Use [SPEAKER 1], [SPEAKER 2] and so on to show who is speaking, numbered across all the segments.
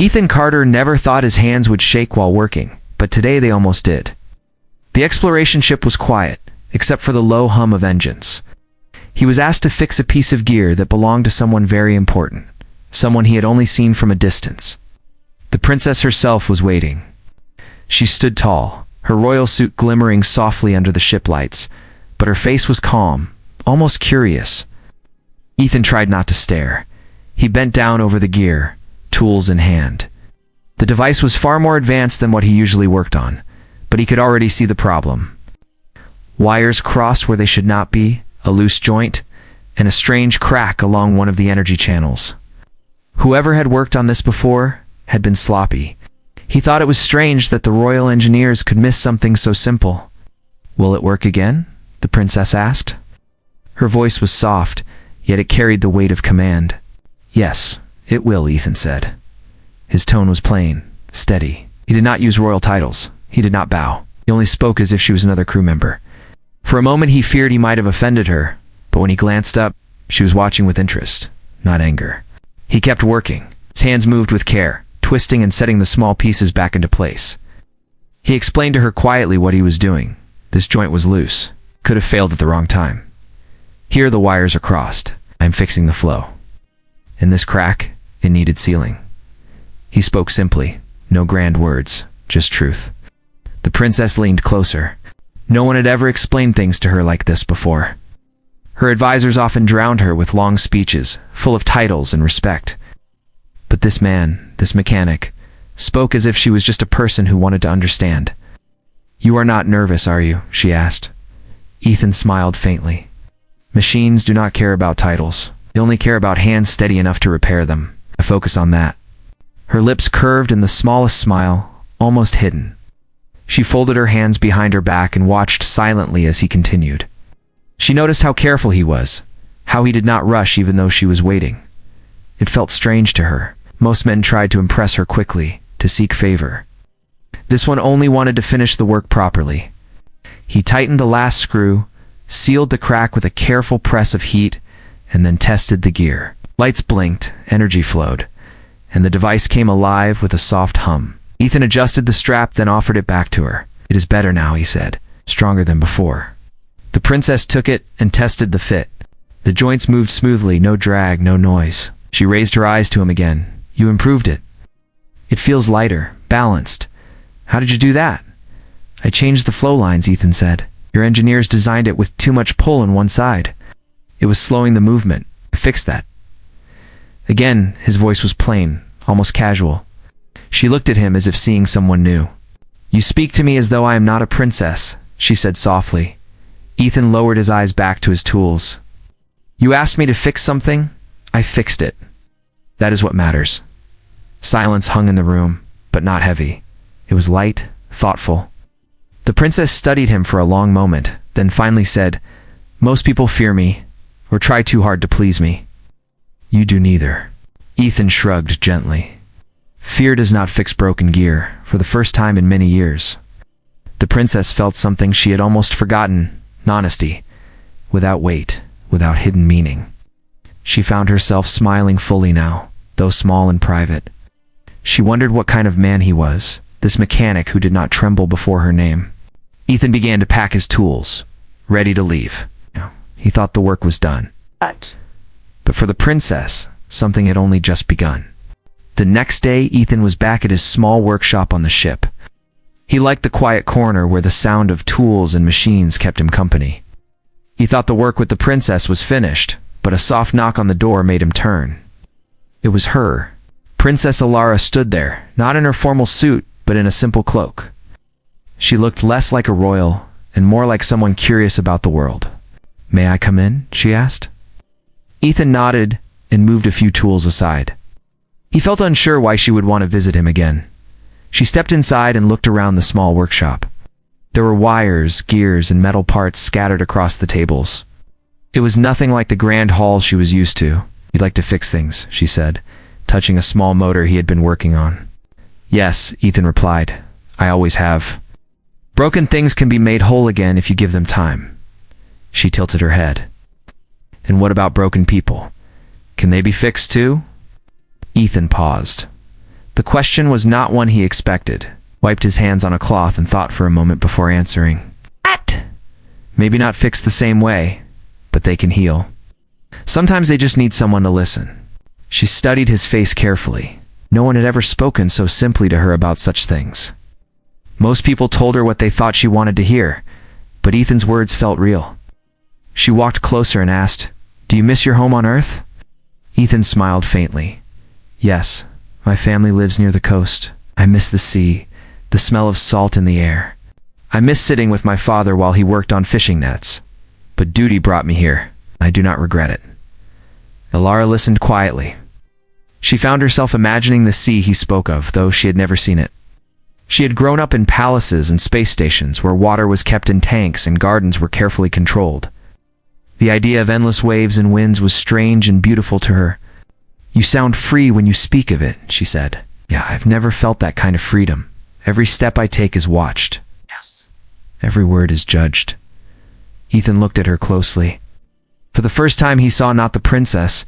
[SPEAKER 1] Ethan Carter never thought his hands would shake while working, but today they almost did. The exploration ship was quiet, except for the low hum of engines. He was asked to fix a piece of gear that belonged to someone very important, someone he had only seen from a distance. The princess herself was waiting. She stood tall, her royal suit glimmering softly under the ship lights, but her face was calm, almost curious. Ethan tried not to stare. He bent down over the gear, tools in hand. The device was far more advanced than what he usually worked on, but he could already see the problem. Wires crossed where they should not be, a loose joint, and a strange crack along one of the energy channels. Whoever had worked on this before had been sloppy. He thought it was strange that the royal engineers could miss something so simple. "Will it work again?" the princess asked. Her voice was soft, yet it carried the weight of command. "Yes, it will," Ethan said. His tone was plain, steady. He did not use royal titles. He did not bow. He only spoke as if she was another crew member. For a moment he feared he might have offended her, but when he glanced up, she was watching with interest, not anger. He kept working. His hands moved with care, twisting and setting the small pieces back into place. He explained to her quietly what he was doing. This joint was loose. Could have failed at the wrong time. Here the wires are crossed. I'm fixing the flow. And this crack, it needed sealing. He spoke simply, no grand words, just truth. The princess leaned closer. No one had ever explained things to her like this before. Her advisors often drowned her with long speeches, full of titles and respect. But this man, this mechanic, spoke as if she was just a person who wanted to understand. "You are not nervous, are you?" she asked. Ethan smiled faintly. "Machines do not care about titles. They only care about hands steady enough to repair them. I focus on that." Her lips curved in the smallest smile, almost hidden. She folded her hands behind her back and watched silently as he continued. She noticed how careful he was, how he did not rush even though she was waiting. It felt strange to her. Most men tried to impress her quickly, to seek favor. This one only wanted to finish the work properly. He tightened the last screw, sealed the crack with a careful press of heat, and then tested the gear. Lights blinked, energy flowed, and the device came alive with a soft hum. Ethan adjusted the strap, then offered it back to her. "It is better now," he said, "stronger than before." The princess took it and tested the fit. The joints moved smoothly, no drag, no noise. She raised her eyes to him again. "You improved it. It feels lighter, balanced. How did you do that?" "I changed the flow lines," Ethan said. "Your engineers designed it with too much pull on one side. It was slowing the movement. I fixed that." Again, his voice was plain, almost casual. She looked at him as if seeing someone new. "You speak to me as though I am not a princess," she said softly. Ethan lowered his eyes back to his tools. "You asked me to fix something? I fixed it. That is what matters." Silence hung in the room, but not heavy. It was light, thoughtful. The princess studied him for a long moment, then finally said, "Most people fear me, or try too hard to please me. You do neither." Ethan shrugged gently. Fear does not fix broken gear, for the first time in many years. The princess felt something she had almost forgotten, honesty, without weight, without hidden meaning. She found herself smiling fully now, though small and private. She wondered what kind of man he was, this mechanic who did not tremble before her name. Ethan began to pack his tools, ready to leave. He thought the work was done. But for the princess, something had only just begun. The next day, Ethan was back at his small workshop on the ship. He liked the quiet corner where the sound of tools and machines kept him company. He thought the work with the princess was finished, but a soft knock on the door made him turn. It was her. Princess Alara stood there, not in her formal suit, but in a simple cloak. She looked less like a royal, and more like someone curious about the world. "May I come in?" she asked. Ethan nodded and moved a few tools aside. He felt unsure why she would want to visit him again. She stepped inside and looked around the small workshop. There were wires, gears, and metal parts scattered across the tables. It was nothing like the grand hall she was used to. "You'd like to fix things," she said, touching a small motor he had been working on. "Yes," Ethan replied. "I always have. Broken things can be made whole again if you give them time." She tilted her head. "And what about broken people? Can they be fixed too?" Ethan paused. The question was not one he expected. Wiped his hands on a cloth and thought for a moment before answering. At! Maybe not fixed the same way, but they can heal. Sometimes they just need someone to listen. She studied his face carefully. No one had ever spoken so simply to her about such things. Most people told her what they thought she wanted to hear, but Ethan's words felt real. She walked closer and asked, "Do you miss your home on Earth?" Ethan smiled faintly. "Yes, my family lives near the coast. I miss the sea, the smell of salt in the air. I miss sitting with my father while he worked on fishing nets. But duty brought me here. I do not regret it." Alara listened quietly. She found herself imagining the sea he spoke of, though she had never seen it. She had grown up in palaces and space stations where water was kept in tanks and gardens were carefully controlled. The idea of endless waves and winds was strange and beautiful to her. "You sound free when you speak of it," she said. "Yeah, I've never felt that kind of freedom. Every step I take is watched. Yes. Every word is judged." Ethan looked at her closely. For the first time he saw not the princess,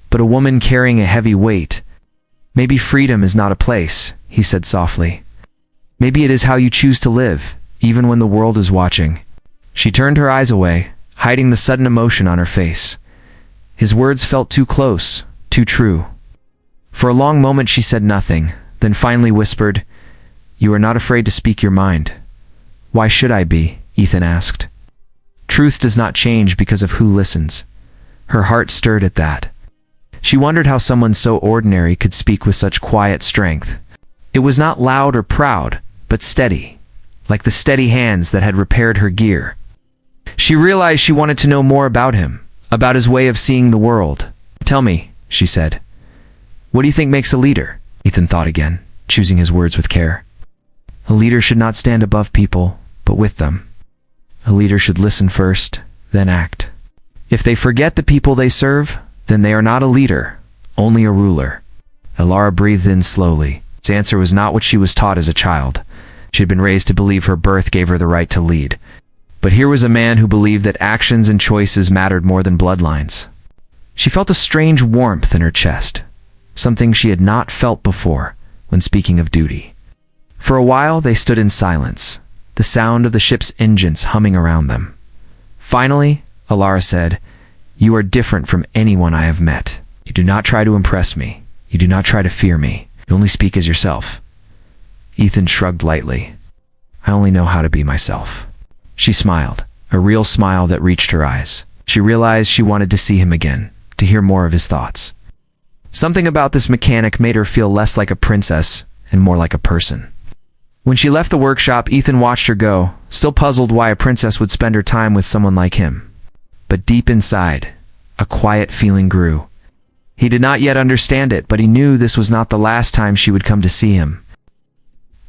[SPEAKER 1] but a woman carrying a heavy weight. "Maybe freedom is not a place," he said softly. "Maybe it is how you choose to live, even when the world is watching." She turned her eyes away, hiding the sudden emotion on her face. His words felt too close, too true. For a long moment she said nothing, then finally whispered, "You are not afraid to speak your mind." "Why should I be?" Ethan asked. Truth does not change because of who listens. Her heart stirred at that. She wondered how someone so ordinary could speak with such quiet strength. It was not loud or proud, but steady, like the steady hands that had repaired her gear. She realized she wanted to know more about him, about his way of seeing the world. "Tell me," she said. "What do you think makes a leader?" Ethan thought again, choosing his words with care. "A leader should not stand above people, but with them. A leader should listen first, then act. If they forget the people they serve, then they are not a leader, only a ruler." Alara breathed in slowly. His answer was not what she was taught as a child. She had been raised to believe her birth gave her the right to lead. But here was a man who believed that actions and choices mattered more than bloodlines. She felt a strange warmth in her chest, something she had not felt before when speaking of duty. For a while they stood in silence, the sound of the ship's engines humming around them. Finally, Alara said, "You are different from anyone I have met. You do not try to impress me. You do not try to fear me. You only speak as yourself." Ethan shrugged lightly. "I only know how to be myself." She smiled, a real smile that reached her eyes. She realized she wanted to see him again, to hear more of his thoughts. Something about this mechanic made her feel less like a princess and more like a person. When she left the workshop, Ethan watched her go, still puzzled why a princess would spend her time with someone like him. But deep inside, a quiet feeling grew. He did not yet understand it, but he knew this was not the last time she would come to see him.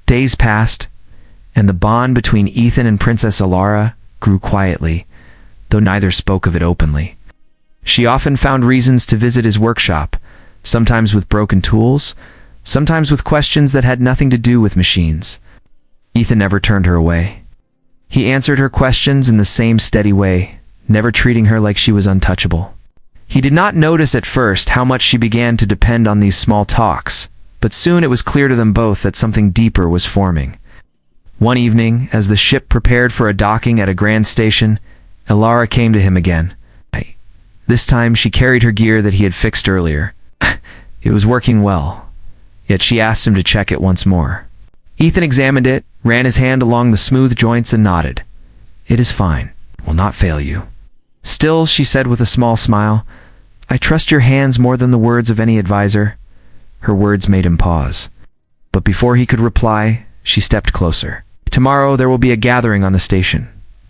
[SPEAKER 1] Days passed, and the bond between Ethan and Princess Alara grew quietly, though neither spoke of it openly. She often found reasons to visit his workshop, sometimes with broken tools, sometimes with questions that had nothing to do with machines. Ethan never turned her away. He answered her questions in the same steady way, never treating her like she was untouchable. He did not notice at first how much she began to depend on these small talks, but soon it was clear to them both that something deeper was forming. One evening, as the ship prepared for a docking at a grand station, Alara came to him again. This time she carried her gear that he had fixed earlier. It was working well, yet she asked him to check it once more. Ethan examined it, ran his hand along the smooth joints and nodded. "It is fine. It will not fail you." "Still," she said with a small smile, "I trust your hands more than the words of any advisor." Her words made him pause. But before he could reply, she stepped closer. "Tomorrow there will be a gathering on the station.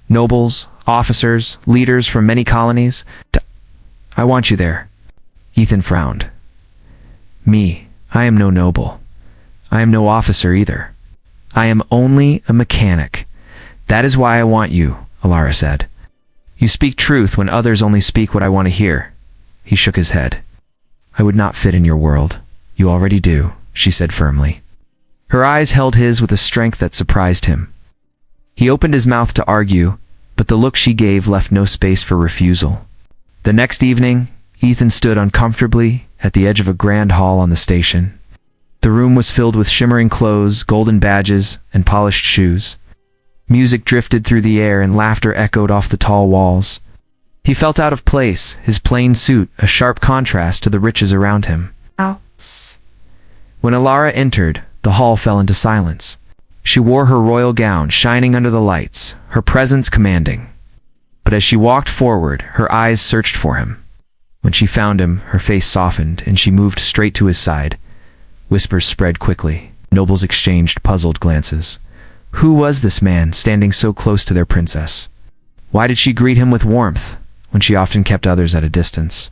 [SPEAKER 1] Nobles, officers, leaders from many colonies. I want you there." Ethan frowned. "Me, I am no noble. I am no officer either. I am only a mechanic. That is why I want you," Alara said. "You speak truth when others only speak what I want to hear." He shook his head. "I would not fit in your world. You already do," she said firmly. Her eyes held his with a strength that surprised him. He opened his mouth to argue, but the look she gave left no space for refusal. The next evening, Ethan stood uncomfortably at the edge of a grand hall on the station. The room was filled with shimmering clothes, golden badges, and polished shoes. Music drifted through the air and laughter echoed off the tall walls. He felt out of place, his plain suit a sharp contrast to the riches around him. When Alara entered, the hall fell into silence. She wore her royal gown shining under the lights, her presence commanding. But as she walked forward, her eyes searched for him. When she found him, her face softened, and she moved straight to his side. Whispers spread quickly. Nobles exchanged puzzled glances. Who was this man standing so close to their princess? Why did she greet him with warmth, when she often kept others at a distance?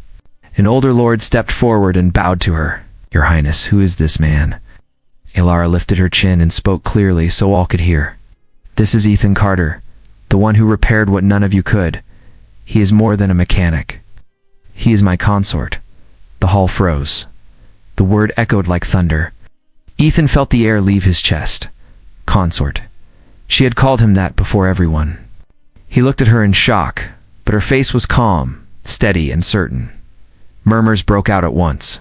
[SPEAKER 1] An older lord stepped forward and bowed to her. Your Highness, who is this man? Alara lifted her chin and spoke clearly so all could hear. This is Ethan Carter, the one who repaired what none of you could. He is more than a mechanic. He is my consort. The hall froze. The word echoed like thunder. Ethan felt the air leave his chest. Consort. She had called him that before everyone. He looked at her in shock, but her face was calm, steady, and certain. Murmurs broke out at once.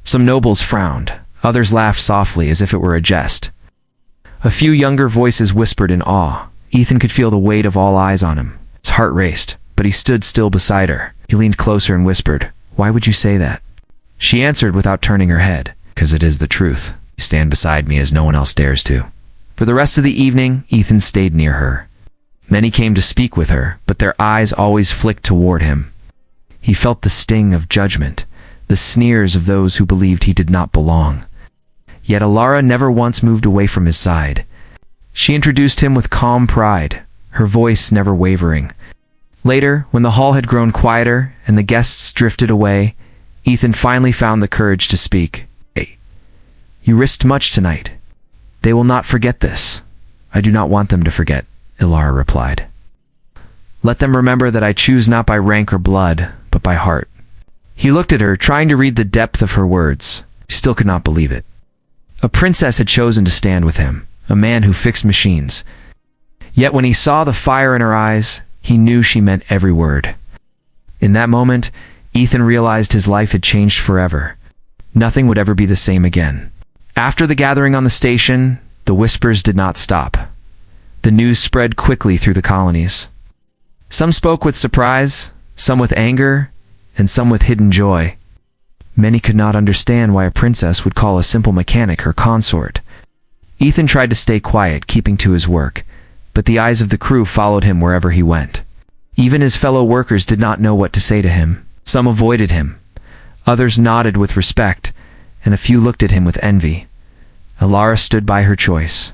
[SPEAKER 1] Some nobles frowned. Others laughed softly as if it were a jest. A few younger voices whispered in awe. Ethan could feel the weight of all eyes on him. His heart raced, but he stood still beside her. He leaned closer and whispered, "Why would you say that?" She answered without turning her head, "'Cause it is the truth. You stand beside me as no one else dares to." For the rest of the evening, Ethan stayed near her. Many came to speak with her, but their eyes always flicked toward him. He felt the sting of judgment, the sneers of those who believed he did not belong. Yet Alara never once moved away from his side. She introduced him with calm pride, her voice never wavering. Later, when the hall had grown quieter and the guests drifted away, Ethan finally found the courage to speak. "Hey, you risked much tonight. They will not forget this." "I do not want them to forget," Alara replied. "Let them remember that I choose not by rank or blood, but by heart." He looked at her, trying to read the depth of her words. He still could not believe it. A princess had chosen to stand with him, a man who fixed machines. Yet when he saw the fire in her eyes, he knew she meant every word. In that moment, Ethan realized his life had changed forever. Nothing would ever be the same again. After the gathering on the station, the whispers did not stop. The news spread quickly through the colonies. Some spoke with surprise, some with anger, and some with hidden joy. Many could not understand why a princess would call a simple mechanic her consort. Ethan tried to stay quiet, keeping to his work, but the eyes of the crew followed him wherever he went. Even his fellow workers did not know what to say to him. Some avoided him. Others nodded with respect, and a few looked at him with envy. Alara stood by her choice.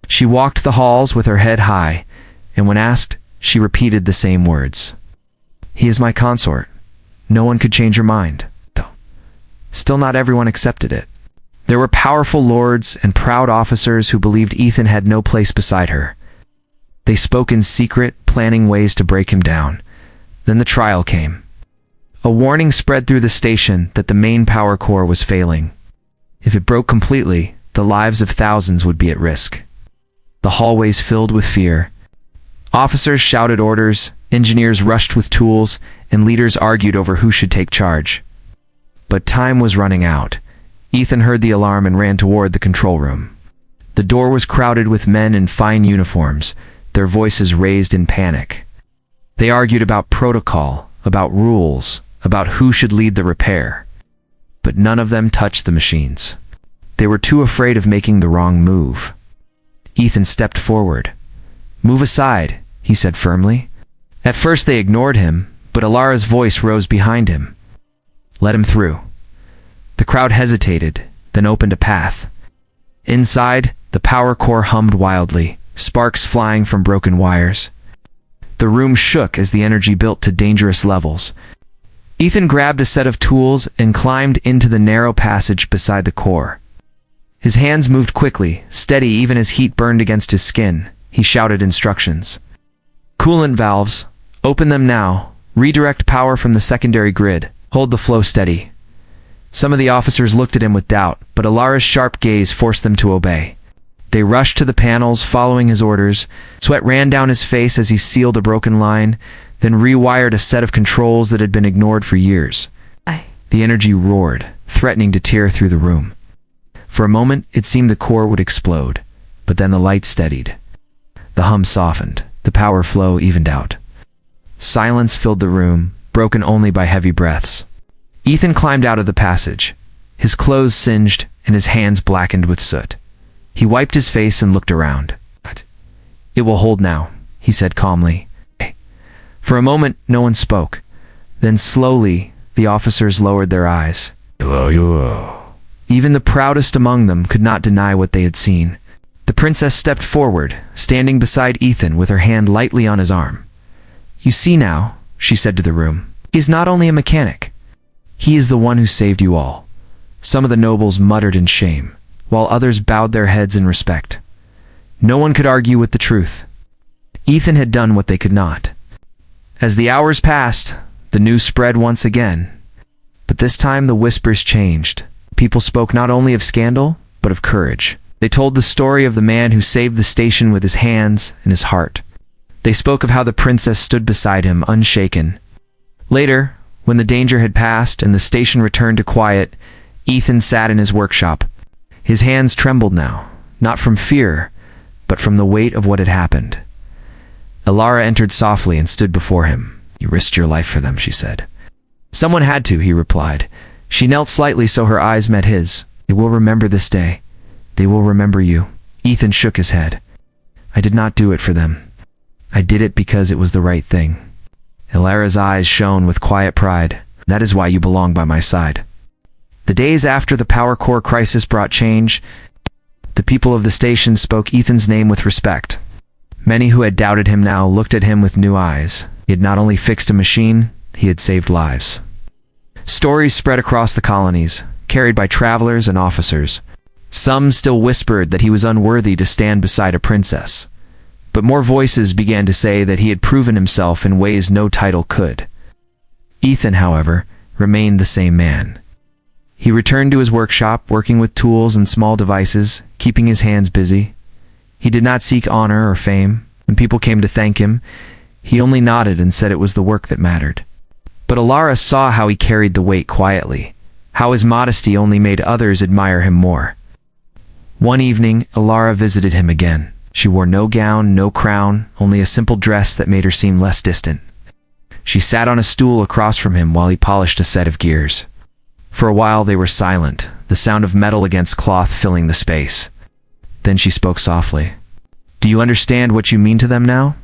[SPEAKER 1] She walked the halls with her head high, and when asked, she repeated the same words. "He is my consort. No one could change her mind." Still not everyone accepted it. There were powerful lords and proud officers who believed Ethan had no place beside her. They spoke in secret, planning ways to break him down. Then the trial came. A warning spread through the station that the main power core was failing. If it broke completely, the lives of thousands would be at risk. The hallways filled with fear. Officers shouted orders, engineers rushed with tools, and leaders argued over who should take charge. But time was running out. Ethan heard the alarm and ran toward the control room. The door was crowded with men in fine uniforms, their voices raised in panic. They argued about protocol, about rules, about who should lead the repair. But none of them touched the machines. They were too afraid of making the wrong move. Ethan stepped forward. "Move aside," he said firmly. At first they ignored him, but Alara's voice rose behind him. "Let him through." The crowd hesitated, then opened a path. Inside, the power core hummed wildly, sparks flying from broken wires. The room shook as the energy built to dangerous levels. Ethan grabbed a set of tools and climbed into the narrow passage beside the core. His hands moved quickly, steady even as heat burned against his skin. He shouted instructions. "Coolant valves. Open them now. Redirect power from the secondary grid. Hold the flow steady." Some of the officers looked at him with doubt, but Alara's sharp gaze forced them to obey. They rushed to the panels, following his orders. Sweat ran down his face as he sealed a broken line, then rewired a set of controls that had been ignored for years. The energy roared, threatening to tear through the room. For a moment, it seemed the core would explode, but then the light steadied. The hum softened, the power flow evened out. Silence filled the room, broken only by heavy breaths. Ethan climbed out of the passage, his clothes singed and his hands blackened with soot. He wiped his face and looked around. "It will hold now," he said calmly. For a moment, no one spoke. Then slowly, the officers lowered their eyes. Even the proudest among them could not deny what they had seen. The princess stepped forward, standing beside Ethan with her hand lightly on his arm. "You see now," she said to the room, "he is not only a mechanic. He is the one who saved you all." Some of the nobles muttered in shame, while others bowed their heads in respect. No one could argue with the truth. Ethan had done what they could not. As the hours passed, the news spread once again. But this time the whispers changed. People spoke not only of scandal, but of courage. They told the story of the man who saved the station with his hands and his heart. They spoke of how the princess stood beside him, unshaken. Later, when the danger had passed and the station returned to quiet, Ethan sat in his workshop. His hands trembled now, not from fear, but from the weight of what had happened. Alara entered softly and stood before him. "You risked your life for them," she said. "Someone had to," he replied. She knelt slightly so her eyes met his. "They will remember this day. They will remember you." Ethan shook his head. "I did not do it for them. I did it because it was the right thing." Alara's eyes shone with quiet pride. "That is why you belong by my side." The days after the power core crisis brought change. The people of the station spoke Ethan's name with respect. Many who had doubted him now looked at him with new eyes. He had not only fixed a machine, he had saved lives. Stories spread across the colonies, carried by travelers and officers. Some still whispered that he was unworthy to stand beside a princess. But more voices began to say that he had proven himself in ways no title could. Ethan, however, remained the same man. He returned to his workshop, working with tools and small devices, keeping his hands busy. He did not seek honor or fame. When people came to thank him, he only nodded and said it was the work that mattered. But Alara saw how he carried the weight quietly, how his modesty only made others admire him more. One evening, Alara visited him again. She wore no gown, no crown, only a simple dress that made her seem less distant. She sat on a stool across from him while he polished a set of gears. For a while they were silent, the sound of metal against cloth filling the space. Then she spoke softly. "Do you understand what you mean to them now?"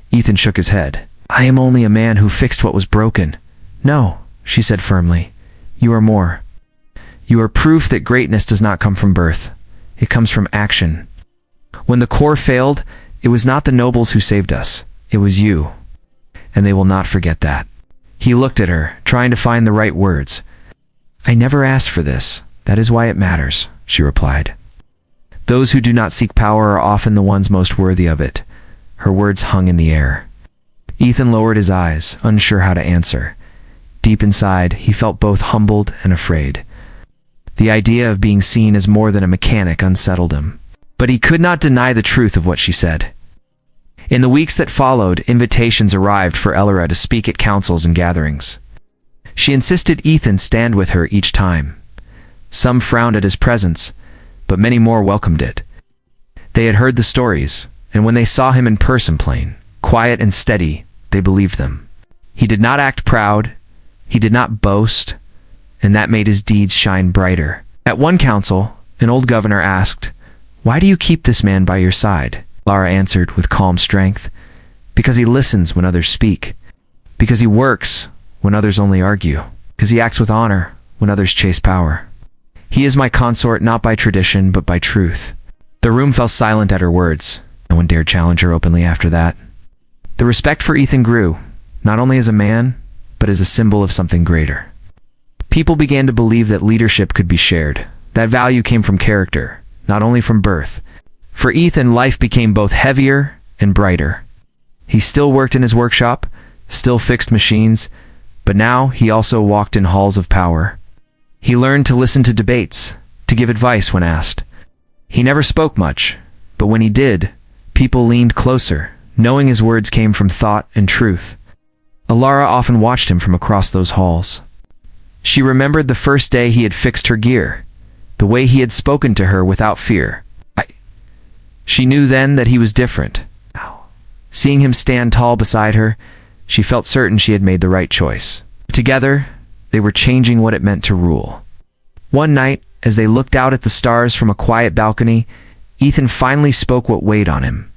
[SPEAKER 1] Ethan shook his head. "I am only a man who fixed what was broken." "No," she said firmly. "You are more. You are proof that greatness does not come from birth. It comes from action. When the core failed, it was not the nobles who saved us. It was you. And they will not forget that." He looked at her, trying to find the right words. "I never asked for this. That is why it matters," she replied. "Those who do not seek power are often the ones most worthy of it." Her words hung in the air. Ethan lowered his eyes, unsure how to answer. Deep inside, he felt both humbled and afraid. The idea of being seen as more than a mechanic unsettled him. But he could not deny the truth of what she said. In the weeks that followed, invitations arrived for Alara to speak at councils and gatherings. She insisted Ethan stand with her each time. Some frowned at his presence, but many more welcomed it. They had heard the stories, and when they saw him in person plain, quiet and steady, they believed them. He did not act proud, he did not boast, and that made his deeds shine brighter. At one council, an old governor asked, "Why do you keep this man by your side?" Alara answered with calm strength, "Because he listens when others speak. Because he works when others only argue. Because he acts with honor when others chase power. He is my consort not by tradition, but by truth." The room fell silent at her words. No one dared challenge her openly after that. The respect for Ethan grew, not only as a man, but as a symbol of something greater. People began to believe that leadership could be shared. That value came from character, not only from birth. For Ethan, life became both heavier and brighter. He still worked in his workshop, still fixed machines, but now he also walked in halls of power. He learned to listen to debates, to give advice when asked. He never spoke much, but when he did, people leaned closer, knowing his words came from thought and truth. Alara often watched him from across those halls. She remembered the first day he had fixed her gear, the way he had spoken to her without fear. She knew then that he was different. Seeing him stand tall beside her, she felt certain she had made the right choice. Together, they were changing what it meant to rule. One night, as they looked out at the stars from a quiet balcony, Ethan finally spoke what weighed on him.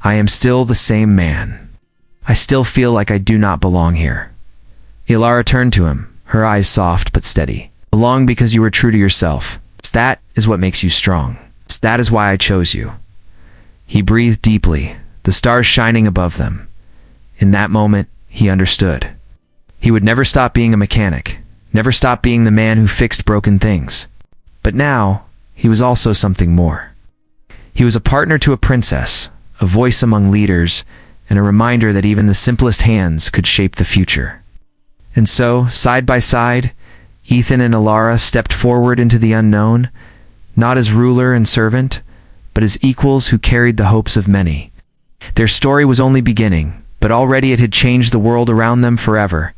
[SPEAKER 1] "I am still the same man. I still feel like I do not belong here." Ilara turned to him, her eyes soft but steady. "Belong because you were true to yourself. That is what makes you strong. That is why I chose you." He breathed deeply, the stars shining above them. In that moment, he understood. He would never stop being a mechanic, never stop being the man who fixed broken things. But now, he was also something more. He was a partner to a princess, a voice among leaders, and a reminder that even the simplest hands could shape the future. And so, side by side, Ethan and Ilara stepped forward into the unknown, not as ruler and servant, but as equals who carried the hopes of many. Their story was only beginning, but already it had changed the world around them forever.